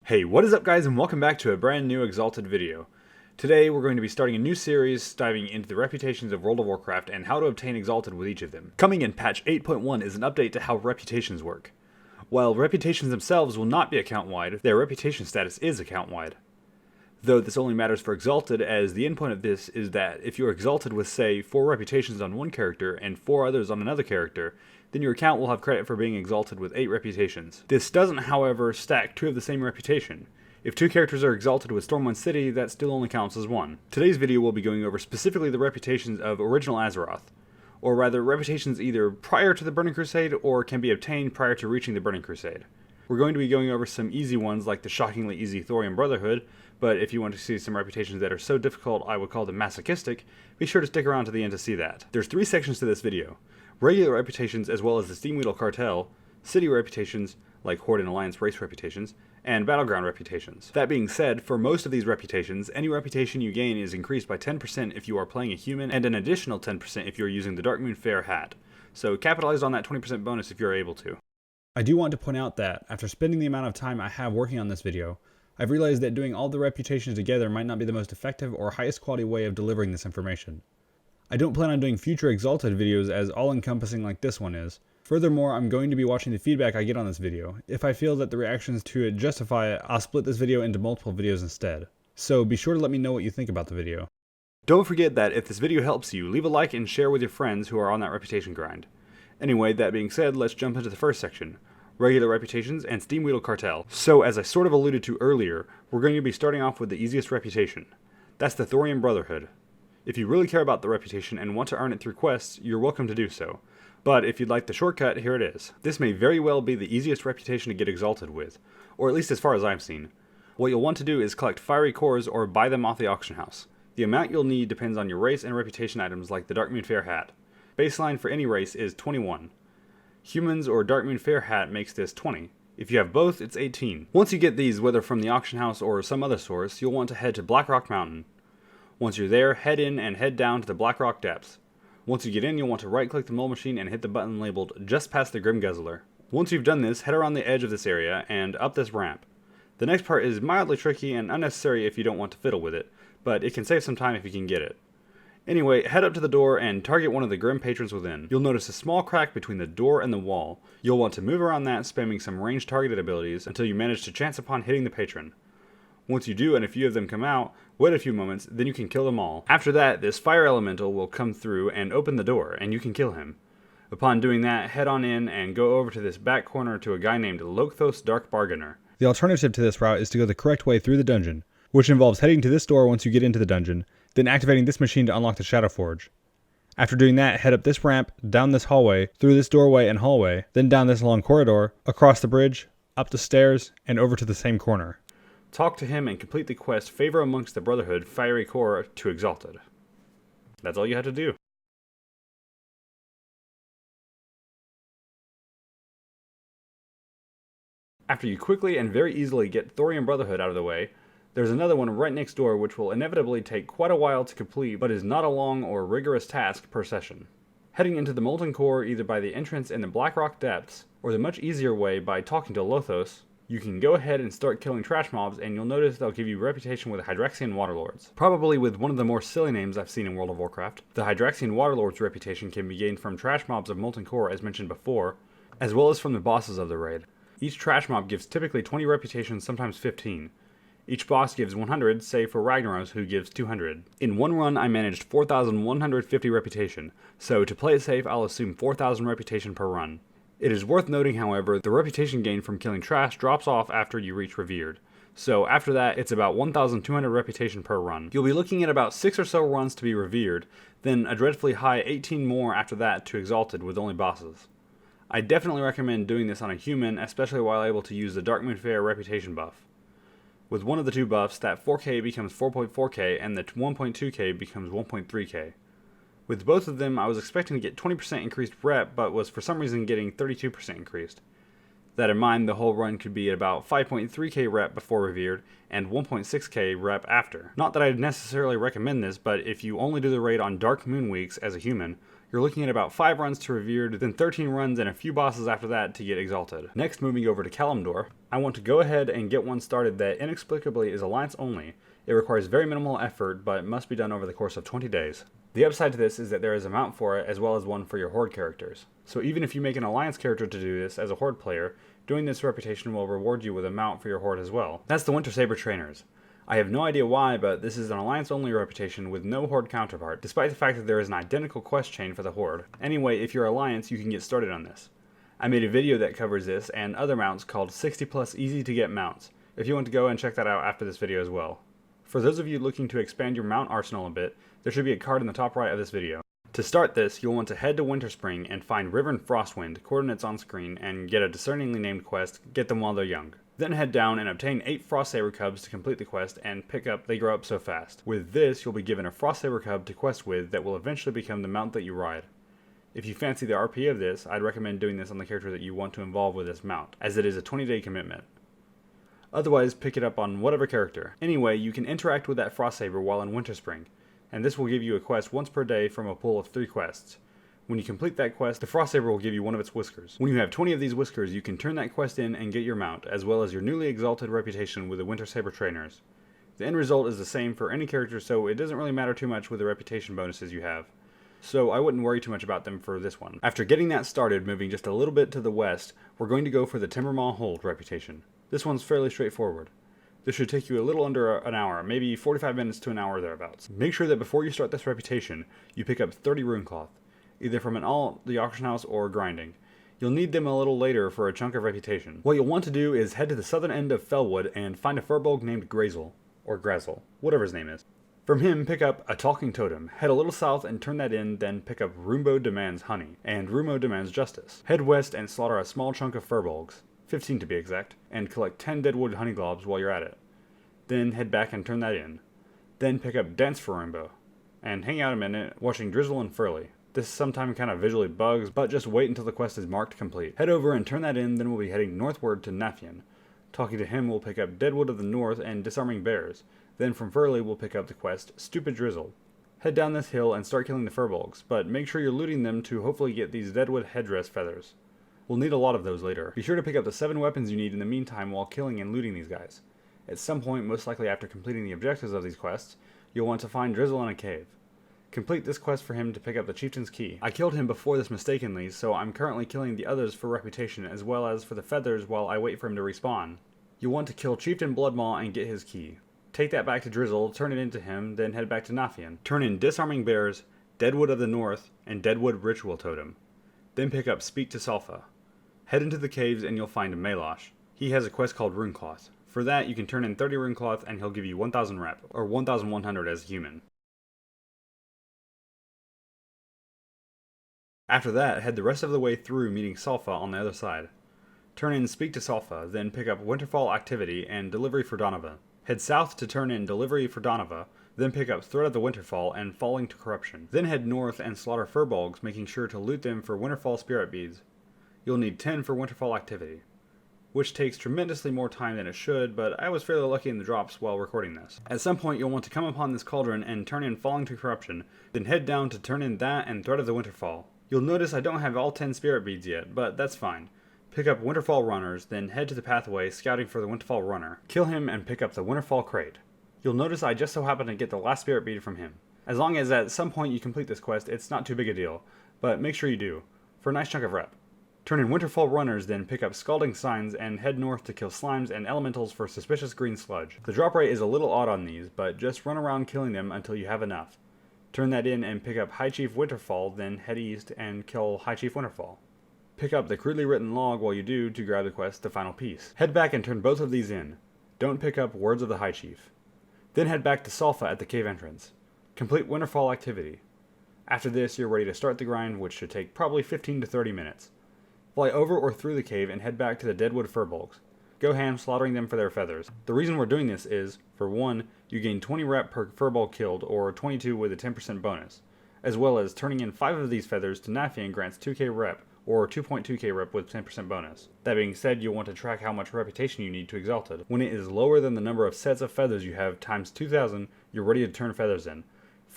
Hey, what is up guys, and welcome back to a brand new Exalted video. Today we're going to be starting a new series diving into the reputations of World of Warcraft and how to obtain Exalted with each of them. Coming in patch 8.1 is an update to how reputations work. While reputations themselves will not be account-wide, their reputation status is account-wide. Though this only matters for Exalted, as the endpoint of this is that if you're Exalted with, say, 4 reputations on one character and 4 others on another character, then your account will have credit for being Exalted with 8 reputations. This doesn't, however, stack 2 of the same reputation. If 2 characters are Exalted with Stormwind City, that still only counts as 1. Today's video will be going over specifically the reputations of original Azeroth, or rather reputations either prior to the Burning Crusade or can be obtained prior to reaching the Burning Crusade. We're going to be going over some easy ones like the shockingly easy Thorium Brotherhood, but if you want to see some reputations that are so difficult I would call them masochistic, be sure to stick around to the end to see that. There's 3 sections to this video: regular reputations as well as the Steemwheedle Cartel, city reputations like Horde and Alliance race reputations, and battleground reputations. That being said, for most of these reputations, any reputation you gain is increased by 10% if you are playing a human, and an additional 10% if you're using the Darkmoon Faire hat. So capitalize on that 20% bonus if you're able to. I do want to point out that, after spending the amount of time I have working on this video, I've realized that doing all the reputations together might not be the most effective or highest quality way of delivering this information. I don't plan on doing future Exalted videos as all-encompassing like this one is. Furthermore, I'm going to be watching the feedback I get on this video. If I feel that the reactions to it justify it, I'll split this video into multiple videos instead. So be sure to let me know what you think about the video. Don't forget that if this video helps you, leave a like and share with your friends who are on that reputation grind. Anyway, that being said, let's jump into the first section: regular reputations and Steemwheedle Cartel. So, as I sort of alluded to earlier, we're going to be starting off with the easiest reputation. That's the Thorium Brotherhood. If you really care about the reputation and want to earn it through quests, you're welcome to do so. But if you'd like the shortcut, here it is. This may very well be the easiest reputation to get Exalted with, or at least as far as I've seen. What you'll want to do is collect fiery cores or buy them off the auction house. The amount you'll need depends on your race and reputation items like the Darkmoon Faire hat. Baseline for any race is 21. Humans or Darkmoon Faire hat makes this 20. If you have both, it's 18. Once you get these, whether from the auction house or some other source, you'll want to head to Blackrock Mountain. Once you're there, head in and head down to the Blackrock Depths. Once you get in, you'll want to right-click the mole machine and hit the button labeled just past the Grim Guzzler. Once you've done this, head around the edge of this area and up this ramp. The next part is mildly tricky and unnecessary if you don't want to fiddle with it, but it can save some time if you can get it. Anyway, head up to the door and target one of the Grim patrons within. You'll notice a small crack between the door and the wall. You'll want to move around that, spamming some ranged targeted abilities until you manage to chance upon hitting the patron. Once you do and a few of them come out, wait a few moments, then you can kill them all. After that, this fire elemental will come through and open the door, and you can kill him. Upon doing that, head on in and go over to this back corner to a guy named Lokthos Dark Bargainer. The alternative to this route is to go the correct way through the dungeon, which involves heading to this door once you get into the dungeon, then activating this machine to unlock the Shadow Forge. After doing that, head up this ramp, down this hallway, through this doorway and hallway, then down this long corridor, across the bridge, up the stairs, and over to the same corner. Talk to him and complete the quest Favor Amongst the Brotherhood Fiery Core to Exalted. That's all you had to do. After you quickly and very easily get Thorium Brotherhood out of the way, there's another one right next door which will inevitably take quite a while to complete but is not a long or rigorous task per session. Heading into the Molten Core either by the entrance in the Blackrock Depths, or the much easier way by talking to Lothos, you can go ahead and start killing trash mobs, and you'll notice they'll give you reputation with Hydraxian Waterlords. Probably with one of the more silly names I've seen in World of Warcraft. The Hydraxian Waterlords reputation can be gained from trash mobs of Molten Core as mentioned before, as well as from the bosses of the raid. Each trash mob gives typically 20 reputation, sometimes 15. Each boss gives 100, save for Ragnaros who gives 200. In one run I managed 4,150 reputation, so to play it safe I'll assume 4,000 reputation per run. It is worth noting, however, the reputation gain from killing trash drops off after you reach Revered. So after that, it's about 1,200 reputation per run. You'll be looking at about 6 or so runs to be Revered, then a dreadfully high 18 more after that to Exalted with only bosses. I definitely recommend doing this on a human, especially while able to use the Darkmoon Faire reputation buff. With one of the two buffs, that 4k becomes 4.4k and the 1.2k becomes 1.3k. With both of them, I was expecting to get 20% increased rep, but was for some reason getting 32% increased. That in mind, the whole run could be at about 5.3k rep before Revered, and 1.6k rep after. Not that I'd necessarily recommend this, but if you only do the raid on Dark Moon weeks as a human, You're looking at about 5 runs to Revered, then 13 runs and a few bosses after that to get Exalted. Next, moving over to Kalimdor, I want to go ahead and get one started that inexplicably is Alliance only. It requires very minimal effort, but must be done over the course of 20 days. The upside to this is that there is a mount for it, as well as one for your Horde characters. So even if you make an Alliance character to do this as a Horde player, doing this reputation will reward you with a mount for your Horde as well. That's the Wintersaber Trainers. I have no idea why, but this is an Alliance-only reputation with no Horde counterpart, despite the fact that there is an identical quest chain for the Horde. Anyway, if you're Alliance, you can get started on this. I made a video that covers this and other mounts called 60 plus easy to get mounts, if you want to go and check that out after this video as well. For those of you looking to expand your mount arsenal a bit, there should be a card in the top right of this video. To start this, you'll want to head to Winterspring and find River and Frostwind, coordinates on screen, and get a discerningly named quest, Get Them While They're Young. Then head down and obtain 8 Frostsaber cubs to complete the quest and pick up They Grow Up So Fast. With this, you'll be given a Frostsaber cub to quest with that will eventually become the mount that you ride. If you fancy the RP of this, I'd recommend doing this on the character that you want to involve with this mount, as it is a 20-day commitment. Otherwise, pick it up on whatever character. Anyway, you can interact with that Frostsaber while in Winterspring, and this will give you a quest once per day from a pool of 3 quests. When you complete that quest, the Frostsaber will give you one of its whiskers. When you have 20 of these whiskers, you can turn that quest in and get your mount, as well as your newly exalted reputation with the Wintersaber Trainers. The end result is the same for any character, so it doesn't really matter too much with the reputation bonuses you have. So I wouldn't worry too much about them for this one. After getting that started, moving just a little bit to the west, we're going to go for the Timbermaw Hold reputation. This one's fairly straightforward. This should take you a little under an hour, maybe 45 minutes to an hour thereabouts. Make sure that before you start this reputation, you pick up 30 runecloth, either from an alt, the auction house, or grinding. You'll need them a little later for a chunk of reputation. What you'll want to do is head to the southern end of Felwood and find a furbolg named Grazle, or Grazle, whatever his name is. From him, pick up a talking totem, head a little south and turn that in, then pick up Rumbo Demands Honey, and Rumo Demands Justice. Head west and slaughter a small chunk of furbolgs, 15 to be exact, and collect 10 deadwood honey globs while you're at it. Then head back and turn that in. Then pick up Dance for Rumbo, and hang out a minute watching Drizzle and Furley. This sometimes kind of visually bugs, but just wait until the quest is marked complete. Head over and turn that in, then we'll be heading northward to Nafian. Talking to him, we'll pick up Deadwood of the North and Disarming Bears. Then from Furley, we'll pick up the quest Stupid Drizzle. Head down this hill and start killing the furbolgs, but make sure you're looting them to hopefully get these Deadwood headdress feathers. We'll need a lot of those later. Be sure to pick up the 7 weapons you need in the meantime while killing and looting these guys. At some point, most likely after completing the objectives of these quests, you'll want to find Drizzle in a cave. Complete this quest for him to pick up the Chieftain's Key. I killed him before this mistakenly, so I'm currently killing the others for reputation as well as for the feathers while I wait for him to respawn. You'll want to kill Chieftain Bloodmaw and get his key. Take that back to Drizzle, turn it into him, then head back to Nafian. Turn in Disarming Bears, Deadwood of the North, and Deadwood Ritual Totem. Then pick up Speak to Salfa. Head into the caves and you'll find Malosh. He has a quest called Runecloth. For that, you can turn in 30 Runecloth and he'll give you 1000 rep, or 1100 as human. After that, head the rest of the way through meeting Salfa on the other side. Turn in Speak to Salfa, then pick up Winterfall Activity and Delivery for Donova. Head south to turn in Delivery for Donova, then pick up Threat of the Winterfall and Falling to Corruption. Then head north and slaughter furbolgs, making sure to loot them for Winterfall Spirit Beads. You'll need 10 for Winterfall Activity, which takes tremendously more time than it should, but I was fairly lucky in the drops while recording this. At some point you'll want to come upon this cauldron and turn in Falling to Corruption, then head down to turn in that and Threat of the Winterfall. You'll notice I don't have all 10 Spirit Beads yet, but that's fine. Pick up Winterfall Runners, then head to the pathway scouting for the Winterfall Runner. Kill him and pick up the Winterfall Crate. You'll notice I just so happen to get the last Spirit Bead from him. As long as at some point you complete this quest, it's not too big a deal, but make sure you do, for a nice chunk of rep. Turn in Winterfall Runners, then pick up Scalding Signs and head north to kill slimes and elementals for Suspicious Green Sludge. The drop rate is a little odd on these, but just run around killing them until you have enough. Turn that in and pick up High Chief Winterfall, then head east and kill High Chief Winterfall. Pick up the crudely written log while you do to grab the quest The Final Piece. Head back and turn both of these in. Don't pick up Words of the High Chief. Then head back to Salfa at the cave entrance. Complete Winterfall Activity. After this, you're ready to start the grind, which should take probably 15 to 30 minutes. Fly over or through the cave and head back to the Deadwood Furbolgs. Go ham slaughtering them for their feathers. The reason we're doing this is, for 1, you gain 20 rep per furbolg killed, or 22 with a 10% bonus, as well as turning in 5 of these feathers to Nafian grants 2k rep, or 2.2k rep with 10% bonus. That being said, you'll want to track how much reputation you need to Exalted. When it is lower than the number of sets of feathers you have times 2000, you're ready to turn feathers in.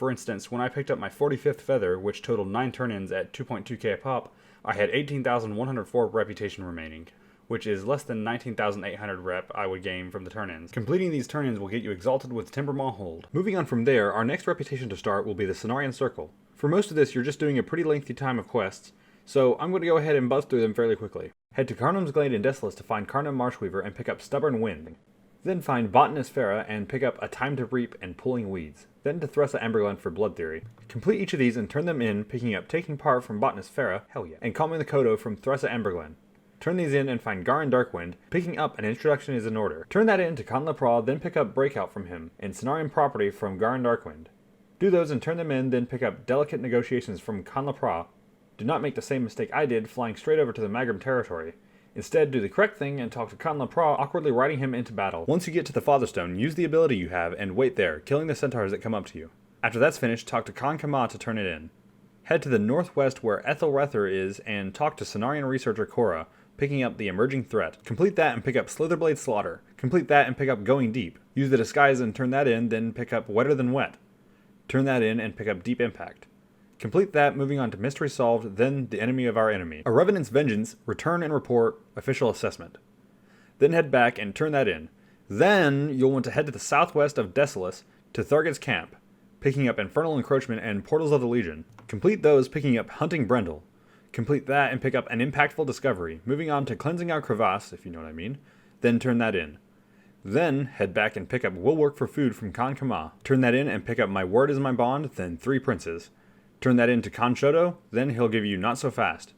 For instance, when I picked up my 45th feather, which totaled 9 turn-ins at 2.2k a pop, I had 18,104 reputation remaining, which is less than 19,800 rep I would gain from the turn-ins. Completing these turn-ins will get you Exalted with Timbermaw Hold. Moving on from there, our next reputation to start will be the Cenarion Circle. For most of this, you're just doing a pretty lengthy time of quests, so I'm going to go ahead and buzz through them fairly quickly. Head to Karnum's Glade in Desolace to find Karnum Marshweaver and pick up Stubborn Wind. Then find Botanist Faire and pick up A Time to Reap and Pulling Weeds. Then to Thrussa Amberglen for Blood Theory. Complete each of these and turn them in, picking up Taking Part from Botanist Faire, hell yeah, and Calming the Kodo from Thrussa Amberglen. Turn these in and find Garin Darkwind, picking up An Introduction is in Order. Turn that in to Khan Lepra, then pick up Breakout from him, and Cenarion Property from Garin Darkwind. Do those and turn them in, then pick up Delicate Negotiations from Khan Lepra. Do not make the same mistake I did, flying straight over to the Magram territory. Instead, do the correct thing and talk to Khan Lepra, awkwardly riding him into battle. Once you get to the Fatherstone, use the ability you have and wait there, killing the centaurs that come up to you. After that's finished, talk to Khan Kama to turn it in. Head to the northwest where Ethelrether is and talk to Cenarion researcher Korrah, picking up the Emerging Threat. Complete that and pick up Slitherblade Slaughter. Complete that and pick up Going Deep. Use the Disguise and turn that in, then pick up Wetter Than Wet. Turn that in and pick up Deep Impact. Complete that, moving on to Mystery Solved, then The Enemy of Our Enemy. A Revenant's Vengeance, return and report, official assessment. Then head back and turn that in. Then you'll want to head to the southwest of Desolace to Thargad's camp, picking up Infernal Encroachment and Portals of the Legion. Complete those, picking up Hunting Brendel. Complete that and pick up An Impactful Discovery, moving on to Cleansing Our Crevasse, if you know what I mean. Then turn that in. Then head back and pick up Will Work for Food from Khan Kama. Turn that in and pick up My Word is My Bond, then 3 Princes. Turn that in to Khan Shoto, then he'll give you Not So Fast.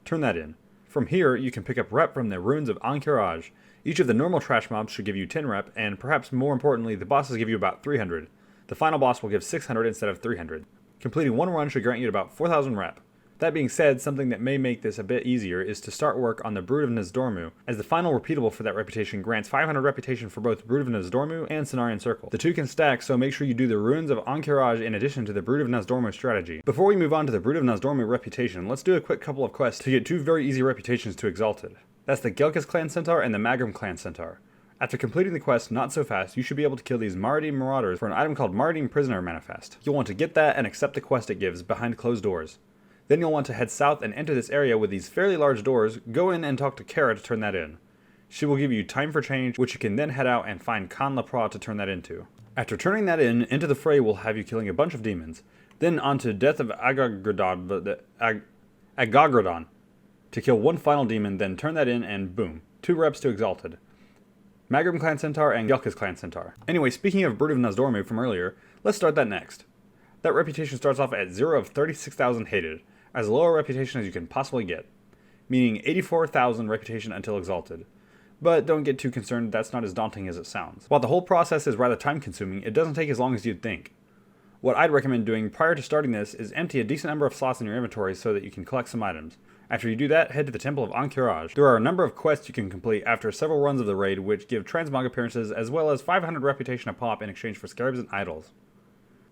Turn that in. From here, you can pick up rep from the Ruins of Encourage. Each of the normal trash mobs should give you 10 rep, and perhaps more importantly, the bosses give you about 300. The final boss will give 600 instead of 300. Completing one run should grant you about 4,000 rep. That being said, something that may make this a bit easier is to start work on the Brood of Nozdormu, as the final repeatable for that reputation grants 500 reputation for both Brood of Nozdormu and Cenarion Circle. The two can stack, so make sure you do the Ruins of Encourage in addition to the Brood of Nozdormu strategy. Before we move on to the Brood of Nozdormu reputation, let's do a quick couple of quests to get 2 very easy reputations to Exalted. That's the Gelkis Clan Centaur and the Magram Clan Centaur. After completing the quest Not So Fast, you should be able to kill these Mauradine Maurauders for an item called Mauradine Prisoner Manifest. You'll want to get that and accept the quest it gives behind closed doors. Then you'll want to head south and enter this area with these fairly large doors, go in and talk to Korrah to turn that in. She will give you Time for Change, which you can then head out and find Khan Lepra to turn that into. After turning that in, Into the Fray will have you killing a bunch of demons. Then on to Death of Agagradon to kill one final demon, then turn that in and boom, 2 reps to Exalted. Magram Clan Centaur and Gelkis Clan Centaur. Anyway, speaking of Brood of Nozdormu from earlier, let's start that next. That reputation starts off at 0 of 36,000 hated, as low a reputation as you can possibly get, meaning 84,000 reputation until Exalted. But don't get too concerned, that's not as daunting as it sounds. While the whole process is rather time consuming, it doesn't take as long as you'd think. What I'd recommend doing prior to starting this is empty a decent number of slots in your inventory so that you can collect some items. After you do that, head to the Temple of Encourage. There are a number of quests you can complete after several runs of the raid which give transmog appearances as well as 500 reputation a pop in exchange for scarabs and idols.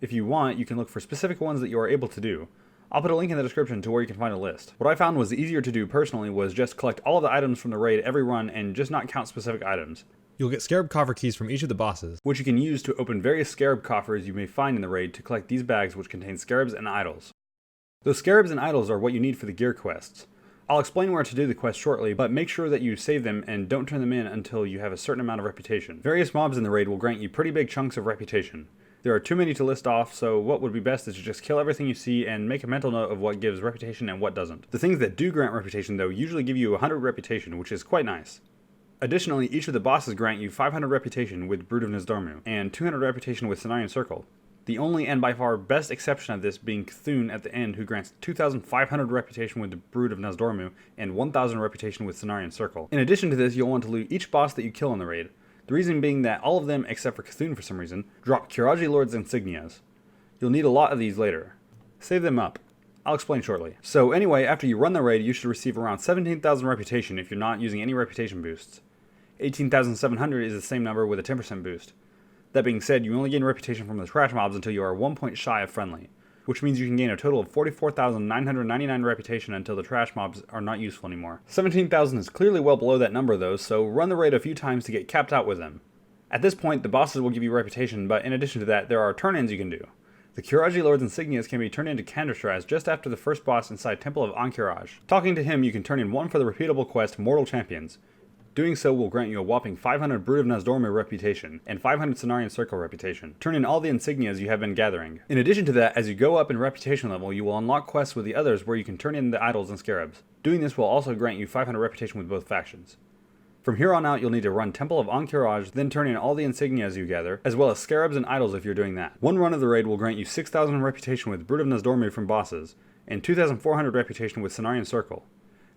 If you want, you can look for specific ones that you are able to do. I'll put a link in the description to where you can find a list. What I found was easier to do personally was just collect all of the items from the raid every run and just not count specific items. You'll get scarab coffer keys from each of the bosses, which you can use to open various scarab coffers you may find in the raid to collect these bags which contain scarabs and idols. Those scarabs and idols are what you need for the gear quests. I'll explain where to do the quest shortly, but make sure that you save them and don't turn them in until you have a certain amount of reputation. Various mobs in the raid will grant you pretty big chunks of reputation. There are too many to list off, so what would be best is to just kill everything you see and make a mental note of what gives reputation and what doesn't. The things that do grant reputation though usually give you 100 reputation, which is quite nice. Additionally, each of the bosses grant you 500 reputation with Brood of Nozdormu, and 200 reputation with Cenarion Circle. The only and by far best exception of this being Cthulhu at the end, who grants 2,500 reputation with the Brood of Nozdormu and 1,000 reputation with Cenarion Circle. In addition to this, you'll want to loot each boss that you kill in the raid. The reason being that all of them, except for Cthulhu for some reason, drop Kiraji Lord's insignias. You'll need a lot of these later. Save them up. I'll explain shortly. So anyway, after you run the raid, you should receive around 17,000 reputation if you're not using any reputation boosts. 18,700 is the same number with a 10% boost. That being said, you only gain reputation from the trash mobs until you are 1 point shy of friendly, which means you can gain a total of 44,999 reputation until the trash mobs are not useful anymore. 17,000 is clearly well below that number though, so run the raid a few times to get capped out with them. At this point, the bosses will give you reputation, but in addition to that, there are turn-ins you can do. The Kiraji Lord's insignias can be turned into Canderstras just after the first boss inside Temple of Ankiraj. Talking to him, you can turn in one for the repeatable quest Mortal Champions. Doing so will grant you a whopping 500 Brood of Nozdormu reputation, and 500 Cenarion Circle reputation. Turn in all the insignias you have been gathering. In addition to that, as you go up in reputation level, you will unlock quests with the others where you can turn in the idols and scarabs. Doing this will also grant you 500 reputation with both factions. From here on out, you'll need to run Temple of Ankiraj, then turn in all the insignias you gather, as well as scarabs and idols if you're doing that. One run of the raid will grant you 6,000 reputation with Brood of Nozdormu from bosses, and 2,400 reputation with Cenarion Circle.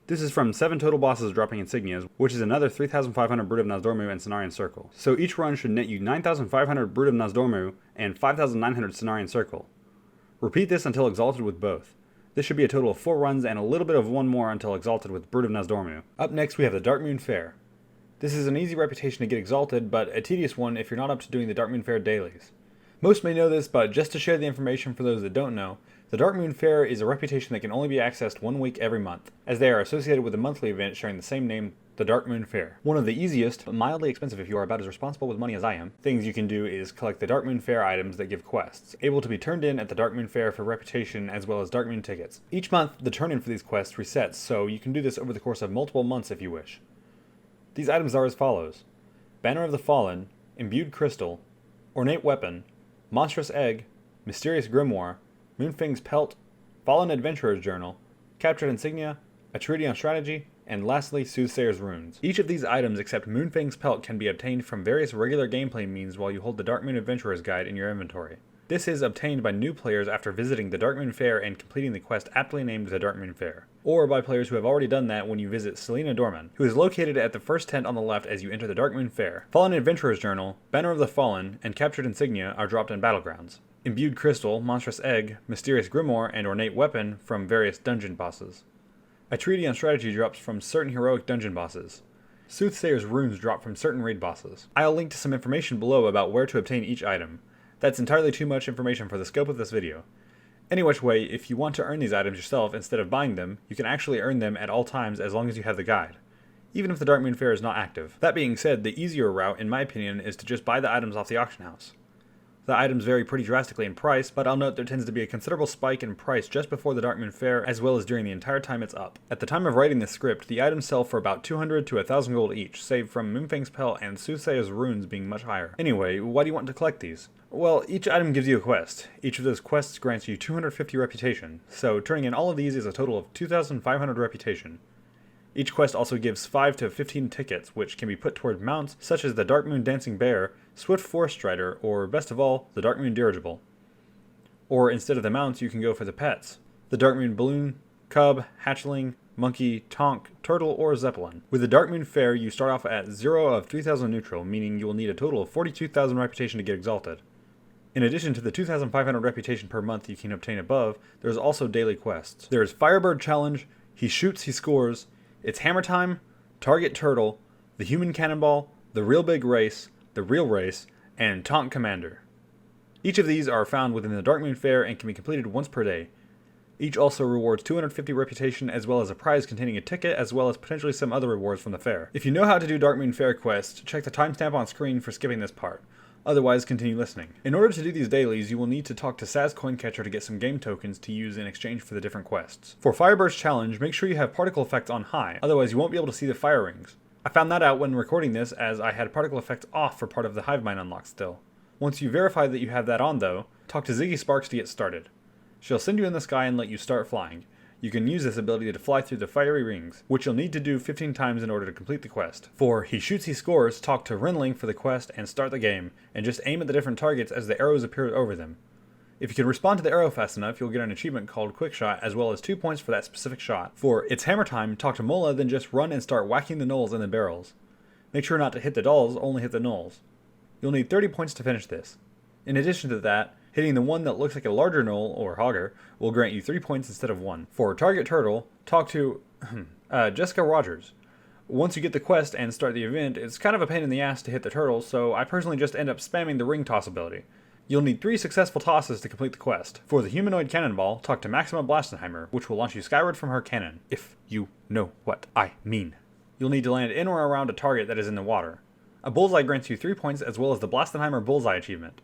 This is from 7 total bosses dropping insignias, which is another 3,500 Brood of Nozdormu and Cenarion Circle. So each run should net you 9,500 Brood of Nozdormu and 5,900 Cenarion Circle. Repeat this until Exalted with both. This should be a total of 4 runs and a little bit of one more until Exalted with Brood of Nozdormu. Up next we have the Darkmoon Faire. This is an easy reputation to get Exalted, but a tedious one if you're not up to doing the Darkmoon Faire dailies. Most may know this, but just to share the information for those that don't know, the Darkmoon Faire is a reputation that can only be accessed 1 week every month, as they are associated with a monthly event sharing the same name, the Darkmoon Faire. One of the easiest, but mildly expensive if you are about as responsible with money as I am, things you can do is collect the Darkmoon Faire items that give quests, able to be turned in at the Darkmoon Faire for reputation as well as Darkmoon tickets. Each month, the turn-in for these quests resets, so you can do this over the course of multiple months if you wish. These items are as follows: Banner of the Fallen, Imbued Crystal, Ornate Weapon, Monstrous Egg, Mysterious Grimoire, Moonfang's Pelt, Fallen Adventurer's Journal, Captured Insignia, a Treaty on Strategy, and lastly, Soothsayer's Runes. Each of these items except Moonfang's Pelt can be obtained from various regular gameplay means while you hold the Darkmoon Adventurer's Guide in your inventory. This is obtained by new players after visiting the Darkmoon Faire and completing the quest aptly named the Darkmoon Faire, or by players who have already done that when you visit Selena Dorman, who is located at the first tent on the left as you enter the Darkmoon Faire. Fallen Adventurer's Journal, Banner of the Fallen, and Captured Insignia are dropped in Battlegrounds. Imbued Crystal, Monstrous Egg, Mysterious Grimoire, and Ornate Weapon from various dungeon bosses. A Treaty on Strategy drops from certain heroic dungeon bosses. Soothsayer's Runes drop from certain raid bosses. I'll link to some information below about where to obtain each item. That's entirely too much information for the scope of this video. Any which way, if you want to earn these items yourself instead of buying them, you can actually earn them at all times as long as you have the guide, even if the Darkmoon Faire is not active. That being said, the easier route, in my opinion, is to just buy the items off the auction house. The items vary pretty drastically in price, but I'll note there tends to be a considerable spike in price just before the Darkmoon Faire as well as during the entire time it's up. At the time of writing this script, the items sell for about 200 to 1,000 gold each, save from Moonfang's Pelt and Soothsayer's Runes being much higher. Anyway, why do you want to collect these? Well, each item gives you a quest. Each of those quests grants you 250 reputation, so turning in all of these is a total of 2,500 reputation. Each quest also gives 5 to 15 tickets, which can be put toward mounts such as the Darkmoon Dancing Bear, Swift Forest Strider, or best of all, the Darkmoon Dirigible. Or instead of the mounts, you can go for the pets: the Darkmoon Balloon, Cub, Hatchling, Monkey, Tonk, Turtle, or Zeppelin. With the Darkmoon Faire, you start off at 0 of 3,000 neutral, meaning you will need a total of 42,000 reputation to get Exalted. In addition to the 2,500 reputation per month you can obtain above, there is also daily quests. There is Firebird Challenge, He Shoots, He Scores, It's Hammer Time, Target Turtle, the Human Cannonball, the Real Big Race, the Real Race, and Tonk Commander. Each of these are found within the Darkmoon Faire and can be completed once per day. Each also rewards 250 reputation as well as a prize containing a ticket as well as potentially some other rewards from the fair. If you know how to do Darkmoon Faire quests, check the timestamp on screen for skipping this part. Otherwise, continue listening. In order to do these dailies, you will need to talk to Saz Coincatcher to get some game tokens to use in exchange for the different quests. For Fireburst Challenge, make sure you have particle effects on high, otherwise you won't be able to see the fire rings. I found that out when recording this, as I had particle effects off for part of the Hive Mind unlock still. Once you verify that you have that on though, talk to Ziggy Sparks to get started. She'll send you in the sky and let you start flying. You can use this ability to fly through the fiery rings, which you'll need to do 15 times in order to complete the quest. For He Shoots, He Scores, talk to Rinling for the quest and start the game, and just aim at the different targets as the arrows appear over them. If you can respond to the arrow fast enough, you'll get an achievement called Quick Shot, as well as 2 points for that specific shot. For It's Hammer Time, talk to Mola, then just run and start whacking the gnolls in the barrels. Make sure not to hit the dolls, only hit the gnolls. You'll need 30 points to finish this. In addition to that, hitting the one that looks like a larger gnoll, or hogger, will grant you 3 points instead of 1. For Target Turtle, talk to Jessica Rogers. Once you get the quest and start the event, it's kind of a pain in the ass to hit the turtle, so I personally just end up spamming the ring toss ability. You'll need 3 successful tosses to complete the quest. For the Humanoid Cannonball, talk to Maxima Blastenheimer, which will launch you skyward from her cannon, if you know what I mean. You'll need to land in or around a target that is in the water. A bullseye grants you 3 points as well as the Blastenheimer Bullseye achievement.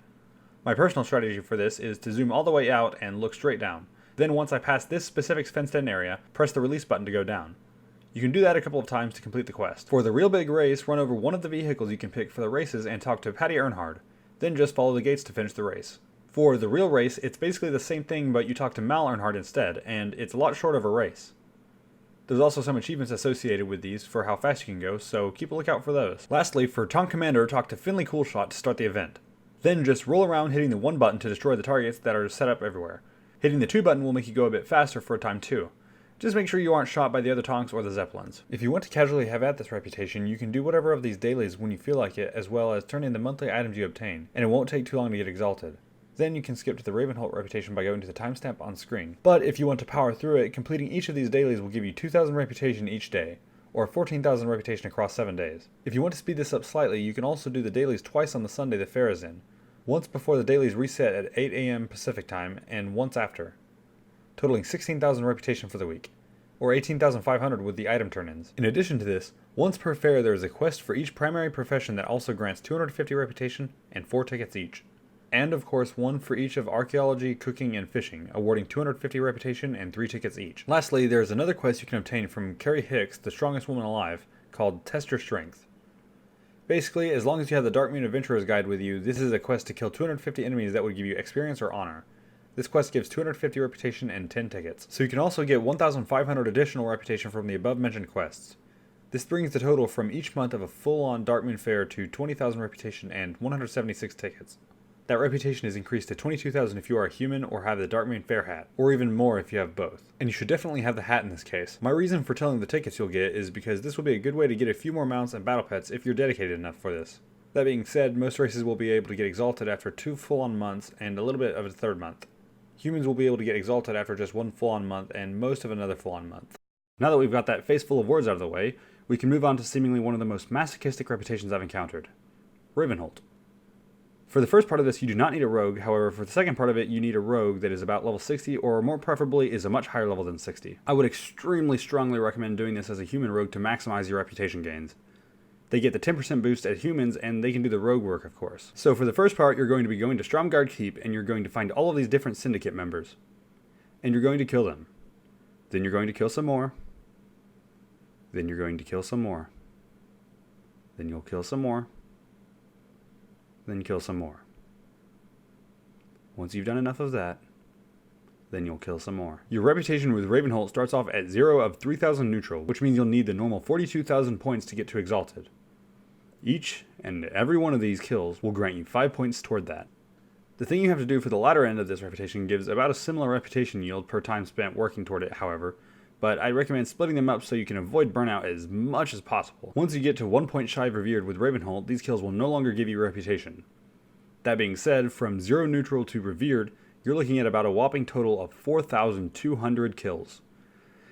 My personal strategy for this is to zoom all the way out and look straight down. Then once I pass this specific fenced-in area, press the release button to go down. You can do that a couple of times to complete the quest. For the real big race, run over one of the vehicles you can pick for the races and talk to Patty Earnhardt. Then just follow the gates to finish the race. For the real race, it's basically the same thing, but you talk to Mal Earnhardt instead, and it's a lot shorter of a race. There's also some achievements associated with these for how fast you can go, so keep a lookout for those. Lastly, for Tom Commander, talk to Finley Coolshot to start the event. Then just roll around hitting the 1 button to destroy the targets that are set up everywhere. Hitting the 2 button will make you go a bit faster for a time too. Just make sure you aren't shot by the other tanks or the Zeppelins. If you want to casually have at this reputation, you can do whatever of these dailies when you feel like it, as well as turn in the monthly items you obtain, and it won't take too long to get Exalted. Then you can skip to the Ravenholdt reputation by going to the timestamp on screen. But if you want to power through it, completing each of these dailies will give you 2,000 reputation each day, or 14,000 reputation across 7 days. If you want to speed this up slightly, you can also do the dailies twice on the Sunday the fair is in. Once before the dailies reset at 8 AM Pacific time, and once after, totaling 16,000 reputation for the week, or 18,500 with the item turn-ins. In addition to this, once per fair there is a quest for each primary profession that also grants 250 reputation and 4 tickets each. And of course one for each of archaeology, cooking, and fishing, awarding 250 reputation and 3 tickets each. Lastly, there is another quest you can obtain from Carrie Hicks, the strongest woman alive, called Test Your Strength. Basically, as long as you have the Darkmoon Adventurer's Guide with you, this is a quest to kill 250 enemies that would give you experience or honor. This quest gives 250 reputation and 10 tickets, so you can also get 1,500 additional reputation from the above mentioned quests. This brings the total from each month of a full-on Darkmoon Faire to 20,000 reputation and 176 tickets. That reputation is increased to 22,000 if you are a human or have the Darkmoon Faire hat, or even more if you have both. And you should definitely have the hat in this case. My reason for telling the tickets you'll get is because this will be a good way to get a few more mounts and battle pets if you're dedicated enough for this. That being said, most races will be able to get Exalted after 2 full-on months and a little bit of a 3rd month. Humans will be able to get Exalted after just 1 full-on month and most of another full-on month. Now that we've got that face full of words out of the way, we can move on to seemingly one of the most masochistic reputations I've encountered. Ravenholdt. For the first part of this, you do not need a rogue, however, for the second part of it, you need a rogue that is about level 60, or more preferably is a much higher level than 60. I would extremely strongly recommend doing this as a human rogue to maximize your reputation gains. They get the 10% boost as humans, and they can do the rogue work, of course. So for the first part, you're going to be going to Stromgarde Keep, and you're going to find all of these different Syndicate members. And you're going to kill them. Then you're going to kill some more. Then you're going to kill some more. Then you'll kill some more. Then kill some more. Once you've done enough of that, then you'll kill some more. Your reputation with Ravenholdt starts off at 0 of 3,000 neutral, which means you'll need the normal 42,000 points to get to Exalted. Each and every one of these kills will grant you 5 points toward that. The thing you have to do for the latter end of this reputation gives about a similar reputation yield per time spent working toward it, however, but I recommend splitting them up so you can avoid burnout as much as possible. Once you get to 1 point shy of Revered with Ravenholdt, these kills will no longer give you reputation. That being said, from 0 neutral to Revered, you're looking at about a whopping total of 4,200 kills.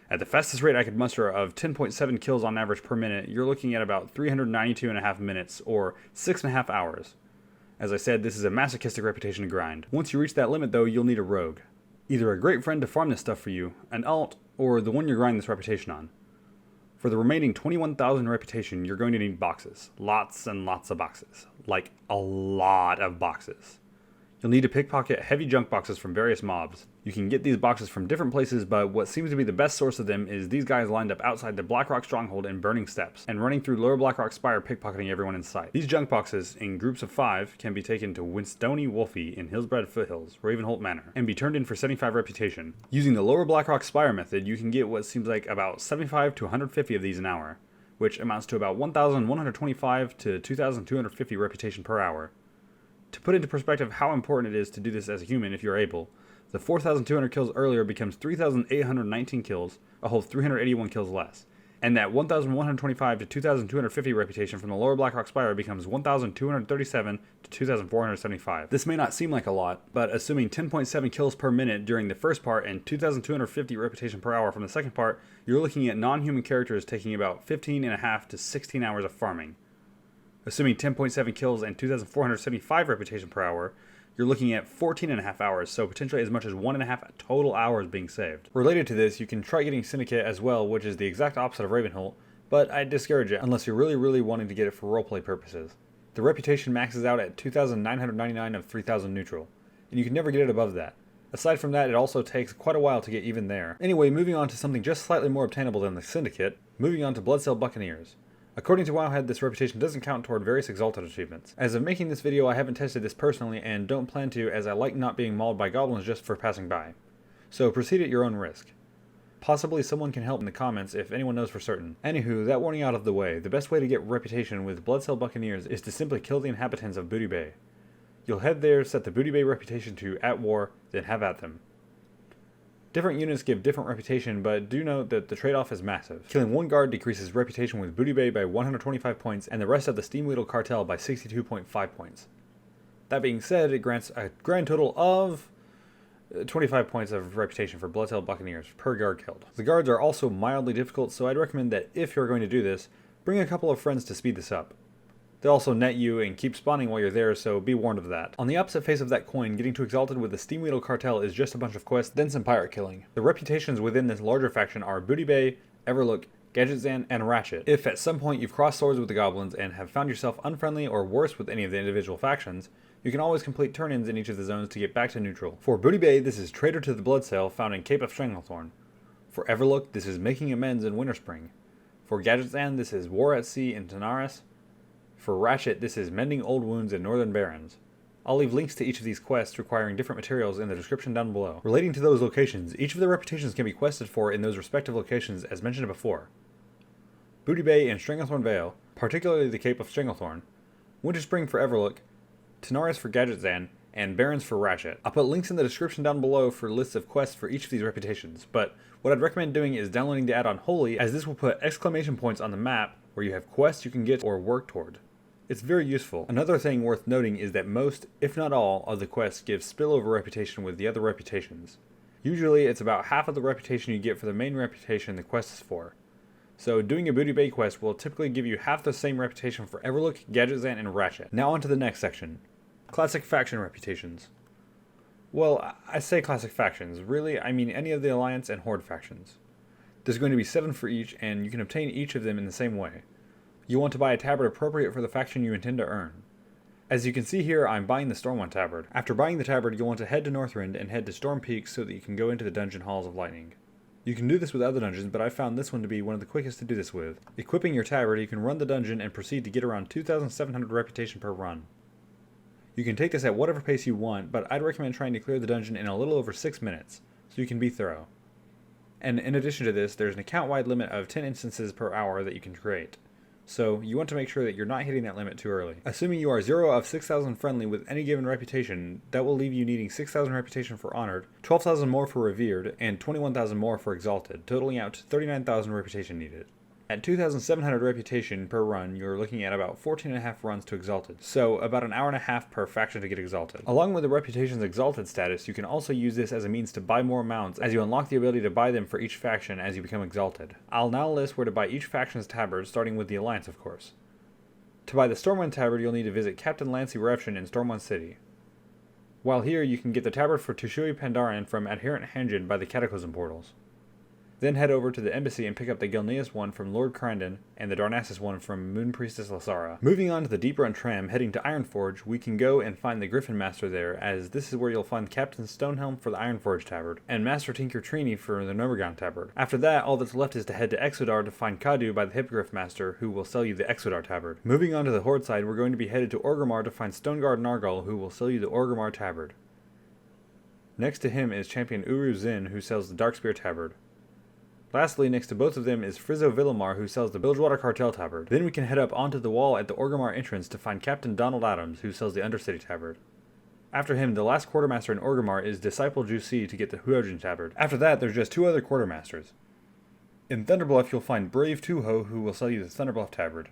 At the fastest rate I could muster of 10.7 kills on average per minute, you're looking at about 392.5 minutes, or 6.5 hours. As I said, this is a masochistic reputation to grind. Once you reach that limit though, you'll need a rogue. Either a great friend to farm this stuff for you, an alt, or the one you're grinding this reputation on. For the remaining 21,000 reputation, you're going to need boxes. Lots and lots of boxes. Like, a lot of boxes. You'll need to pickpocket heavy junk boxes from various mobs. You can get these boxes from different places, but what seems to be the best source of them is these guys lined up outside the Blackrock Stronghold in Burning Steps, and running through Lower Blackrock Spire pickpocketing everyone in sight. These junk boxes, in groups of 5, can be taken to Winstony Wolfie in Hillsbred Foothills, Ravenholdt Manor, and be turned in for 75 reputation. Using the Lower Blackrock Spire method, you can get what seems like about 75 to 150 of these an hour, which amounts to about 1,125 to 2,250 reputation per hour. To put into perspective how important it is to do this as a human if you're able, the 4,200 kills earlier becomes 3,819 kills, a whole 381 kills less. And that 1,125 to 2,250 reputation from the Lower Blackrock Spire becomes 1,237 to 2,475. This may not seem like a lot, but assuming 10.7 kills per minute during the first part and 2,250 reputation per hour from the second part, you're looking at non-human characters taking about 15.5 to 16 hours of farming. Assuming 10.7 kills and 2,475 reputation per hour, you're looking at 14.5 hours, so potentially as much as 1.5 total hours being saved. Related to this, you can try getting Syndicate as well, which is the exact opposite of Ravenholdt, but I'd discourage it unless you're really wanting to get it for roleplay purposes. The reputation maxes out at 2,999 of 3,000 neutral, and you can never get it above that. Aside from that, it also takes quite a while to get even there. Anyway, moving on to something just slightly more obtainable than the Syndicate, moving on to Bloodsail Buccaneers. According to Wowhead, this reputation doesn't count toward various Exalted achievements. As of making this video, I haven't tested this personally and don't plan to, as I like not being mauled by goblins just for passing by. So proceed at your own risk. Possibly someone can help in the comments if anyone knows for certain. Anywho, that warning out of the way, the best way to get reputation with Bloodsail Buccaneers is to simply kill the inhabitants of Booty Bay. You'll head there, set the Booty Bay reputation to at war, then have at them. Different units give different reputation, but do note that the trade-off is massive. Killing one guard decreases reputation with Booty Bay by 125 points, and the rest of the Steemwheedle Cartel by 62.5 points. That being said, it grants a grand total of 25 points of reputation for Bloodsail Buccaneers per guard killed. The guards are also mildly difficult, so I'd recommend that if you're going to do this, bring a couple of friends to speed this up. They'll also net you and keep spawning while you're there, so be warned of that. On the opposite face of that coin, getting to Exalted with the Steemwheedle Cartel is just a bunch of quests, then some pirate killing. The reputations within this larger faction are Booty Bay, Everlook, Gadgetzan, and Ratchet. If at some point you've crossed swords with the goblins and have found yourself unfriendly or worse with any of the individual factions, you can always complete turn-ins in each of the zones to get back to neutral. For Booty Bay, this is Traitor to the Bloodsail found in Cape of Stranglethorn. For Everlook, this is Making Amends in Winterspring. For Gadgetzan, this is War at Sea in Tanaris. For Ratchet, this is Mending Old Wounds in Northern Barrens. I'll leave links to each of these quests requiring different materials in the description down below. Relating to those locations, each of the reputations can be quested for in those respective locations as mentioned before. Booty Bay and Stranglethorn Vale, particularly the Cape of Stranglethorn, Winterspring for Everlook, Tanaris for Gadgetzan, and Barrens for Ratchet. I'll put links in the description down below for lists of quests for each of these reputations, but what I'd recommend doing is downloading the add-on Holy, as this will put exclamation points on the map where you have quests you can get or work toward. It's very useful. Another thing worth noting is that most, if not all, of the quests give spillover reputation with the other reputations. Usually it's about half of the reputation you get for the main reputation the quest is for. So doing a Booty Bay quest will typically give you half the same reputation for Everlook, Gadgetzan, and Ratchet. Now on to the next section. Classic faction reputations. Well, I say classic factions. Really, I mean any of the Alliance and Horde factions. There's going to be 7 for each, and you can obtain each of them in the same way. You want to buy a tabard appropriate for the faction you intend to earn. As you can see here, I'm buying the Stormwind tabard. After buying the tabard, you'll want to head to Northrend and head to Storm Peaks so that you can go into the dungeon Halls of Lightning. You can do this with other dungeons, but I found this one to be one of the quickest to do this with. Equipping your tabard, you can run the dungeon and proceed to get around 2,700 reputation per run. You can take this at whatever pace you want, but I'd recommend trying to clear the dungeon in a little over 6 minutes, so you can be thorough. And in addition to this, there's an account-wide limit of 10 instances per hour that you can create. So you want to make sure that you're not hitting that limit too early. Assuming you are 0 of 6,000 friendly with any given reputation, that will leave you needing 6,000 reputation for Honored, 12,000 more for Revered, and 21,000 more for Exalted, totaling out to 39,000 reputation needed. At 2,700 reputation per run, you're looking at about 14.5 runs to Exalted, so about an hour and a half per faction to get Exalted. Along with the reputation's Exalted status, you can also use this as a means to buy more mounts, as you unlock the ability to buy them for each faction as you become Exalted. I'll now list where to buy each faction's tabard, starting with the Alliance of course. To buy the Stormwind tabard, you'll need to visit Captain Lancy Reption in Stormwind City. While here, you can get the tabard for Tushui Pandaren from Adherent Hanjin by the Cataclysm portals. Then head over to the embassy and pick up the Gilneas one from Lord Crandon and the Darnassus one from Moon Priestess Lasara. Moving on to the deeper Tram, heading to Ironforge, we can go and find the Griffin Master there, as this is where you'll find Captain Stonehelm for the Ironforge tabard, and Master Tinker Trini for the Nomergon tabard. After that, all that's left is to head to Exodar to find Kadu by the Hippogriff Master, who will sell you the Exodar tabard. Moving on to the Horde side, we're going to be headed to Orgrimmar to find Stoneguard Nargal, who will sell you the Orgrimmar tabard. Next to him is Champion Uru Zin, who sells the Darkspear tabard. Lastly, next to both of them is Frizzo Villamar, who sells the Bilgewater Cartel tabard. Then we can head up onto the wall at the Orgrimmar entrance to find Captain Donald Adams, who sells the Undercity tabard. After him, the last quartermaster in Orgrimmar is Disciple Juicy to get the Huojin tabard. After that, there's just 2 other quartermasters. In Thunderbluff, you'll find Brave Tuho, who will sell you the Thunderbluff tabard.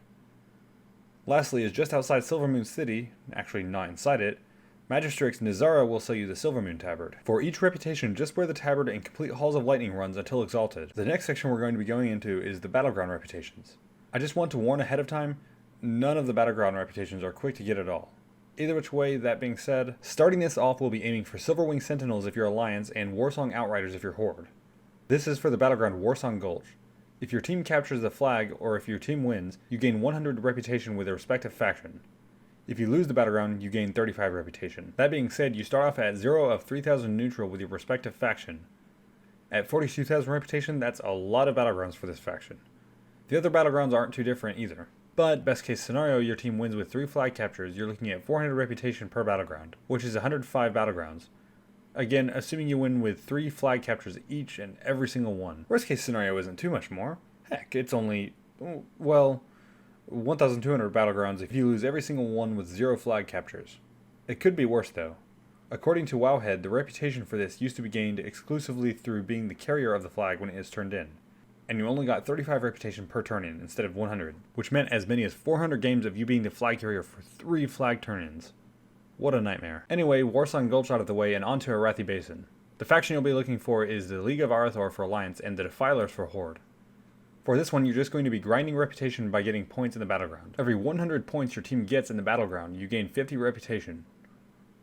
Lastly is just outside Silvermoon City, actually not inside it, Magistrix Nizara will sell you the Silvermoon tabard. For each reputation, just wear the tabard and complete Halls of Lightning runs until Exalted. The next section we're going to be going into is the Battleground reputations. I just want to warn ahead of time, none of the Battleground reputations are quick to get at all. Either which way, that being said, starting this off we'll be aiming for Silverwing Sentinels if you're Alliance and Warsong Outriders if you're Horde. This is for the Battleground Warsong Gulch. If your team captures the flag, or if your team wins, you gain 100 reputation with their respective faction. If you lose the battleground, you gain 35 reputation. That being said, you start off at 0 of 3,000 neutral with your respective faction. At 42,000 reputation, that's a lot of battlegrounds for this faction. The other battlegrounds aren't too different either. But, best case scenario, your team wins with 3 flag captures, you're looking at 400 reputation per battleground, which is 105 battlegrounds. Again, assuming you win with 3 flag captures each and every single one. Worst case scenario isn't too much more. Heck, it's only, well, 1,200 battlegrounds if you lose every single one with 0 flag captures. It could be worse though. According to Wowhead, the reputation for this used to be gained exclusively through being the carrier of the flag when it is turned in. And you only got 35 reputation per turn-in instead of 100, which meant as many as 400 games of you being the flag carrier for 3 flag turn-ins. What a nightmare. Anyway, Warsong Gulch out of the way and onto Arathi Basin. The faction you'll be looking for is the League of Arathor for Alliance and the Defilers for Horde. For this one, you're just going to be grinding reputation by getting points in the battleground. Every 100 points your team gets in the battleground, you gain 50 reputation.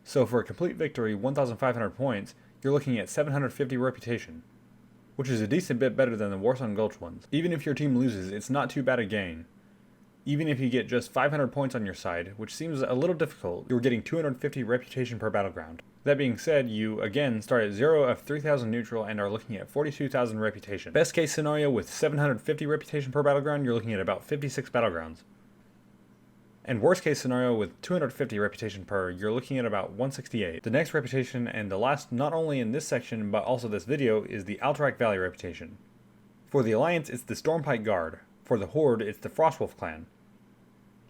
So for a complete victory, 1,500 points, you're looking at 750 reputation, which is a decent bit better than the Warsong Gulch ones. Even if your team loses, it's not too bad a gain. Even if you get just 500 points on your side, which seems a little difficult, you're getting 250 reputation per battleground. That being said, you again start at 0 of 3,000 neutral and are looking at 42,000 reputation. Best case scenario with 750 reputation per battleground, you're looking at about 56 battlegrounds. And worst case scenario with 250 reputation per, you're looking at about 168. The next reputation, and the last not only in this section but also this video, is the Alterac Valley reputation. For the Alliance, it's the Stormpike Guard. For the Horde, it's the Frostwolf clan.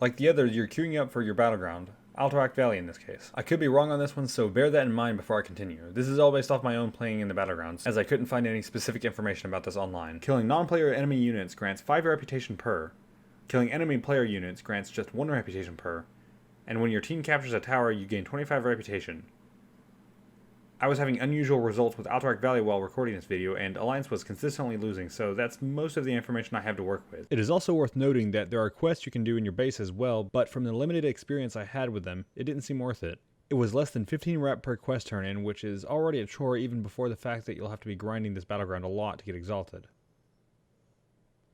Like the others, you're queuing up for your battleground, Alterac Valley in this case. I could be wrong on this one, so bear that in mind before I continue. This is all based off my own playing in the battlegrounds, as I couldn't find any specific information about this online. Killing non-player enemy units grants 5 reputation per. Killing enemy player units grants just 1 reputation per. And when your team captures a tower, you gain 25 reputation. I was having unusual results with Alterac Valley while recording this video, and Alliance was consistently losing, so that's most of the information I have to work with. It is also worth noting that there are quests you can do in your base as well, but from the limited experience I had with them, it didn't seem worth it. It was less than 15 rep per quest turn-in, which is already a chore even before the fact that you'll have to be grinding this battleground a lot to get Exalted.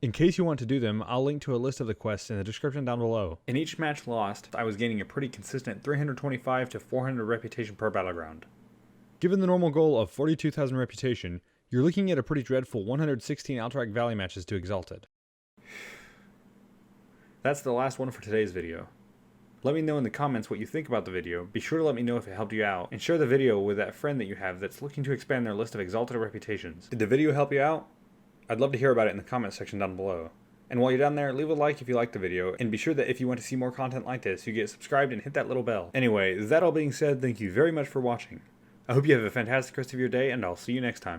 In case you want to do them, I'll link to a list of the quests in the description down below. In each match lost, I was gaining a pretty consistent 325 to 400 reputation per battleground. Given the normal goal of 42,000 reputation, you're looking at a pretty dreadful 116 Alterac Valley matches to Exalted. That's the last one for today's video. Let me know in the comments what you think about the video, be sure to let me know if it helped you out, and share the video with that friend that you have that's looking to expand their list of Exalted reputations. Did the video help you out? I'd love to hear about it in the comment section down below. And while you're down there, leave a like if you liked the video, and be sure that if you want to see more content like this, you get subscribed and hit that little bell. Anyway, that all being said, thank you very much for watching. I hope you have a fantastic rest of your day, and I'll see you next time.